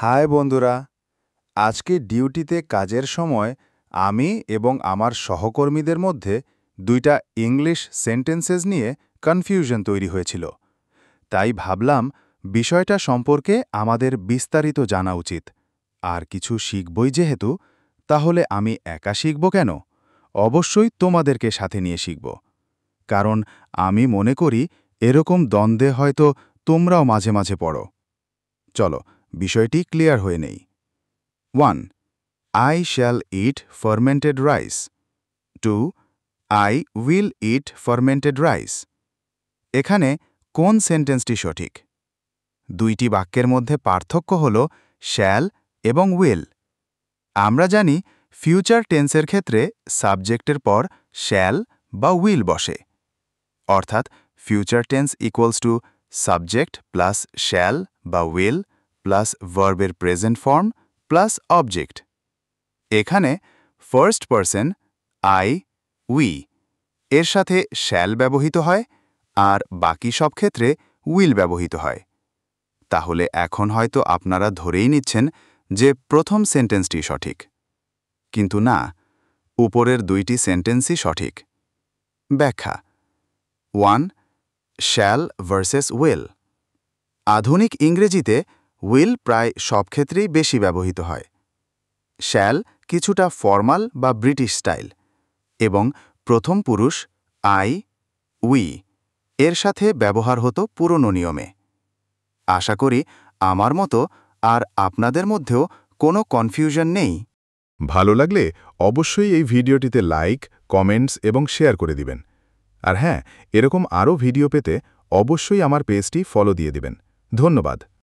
High বন্ধুরা, আজকে ডিউটিতে কাজের সময় আমি এবং আমার সহকর্মীদের মধ্যে দুইটা ইংলিশ সেন্টেন্সেস নিয়ে কনফিউশন তৈরি হয়েছিল। তাই ভাবলাম বিষয়টা সম্পর্কে আমাদের বিস্তারিত জানা উচিত। আর কিছু শিখবই যেহেতু, তাহলে আমি একা শিখব কেন? অবশ্যই তোমাদেরকে সাথে নিয়ে শিখব। কারণ আমি মনে করি এরকম দ্বন্দ্বে হয়তো তোমরাও মাঝে মাঝে পড়ো। চলো বিষয়টি ক্লিয়ার হয়ে নেই। 1. I shall eat fermented rice. 2. I will eat fermented rice. এখানে কোন সেন্টেন্সটি সঠিক? দুইটি বাক্যের মধ্যে পার্থক্য হল শ্যাল এবং উইল। আমরা জানি ফিউচার টেন্সের ক্ষেত্রে সাবজেক্টের পর শ্যাল বা উইল বসে। অর্থাৎ future tense equals to subject plus shall বা উইল প্লাস ভার্বের প্রেজেন্ট ফর্ম প্লাস অবজেক্ট। এখানে ফার্স্ট পারসন আই, উই এর সাথে শ্যাল ব্যবহৃত হয় আর বাকি সব ক্ষেত্রে উইল ব্যবহৃত হয়। তাহলে এখন হয়তো আপনারা ধরেই নিচ্ছেন যে প্রথম সেন্টেন্সটি সঠিক। কিন্তু না, উপরের দুইটি সেন্টেন্সই সঠিক। ব্যাখ্যা 1. Shall versus will. আধুনিক ইংরেজিতে উইল প্রায় সব ক্ষেত্রেই বেশি ব্যবহৃত হয়। শ্যাল কিছুটা ফর্মাল বা ব্রিটিশ স্টাইল এবং প্রথম পুরুষ আই, উই এর সাথে ব্যবহার হতো পুরনো নিয়মে। আশা করি আমার মতো আর আপনাদের মধ্যেও কোনো কনফিউশন নেই। ভালো লাগলে অবশ্যই এই ভিডিওটিতে লাইক, কমেন্টস এবং শেয়ার করে দিবেন। আর হ্যাঁ, এরকম আরও ভিডিও পেতে অবশ্যই আমার পেজটি ফলো দিয়ে দিবেন। ধন্যবাদ।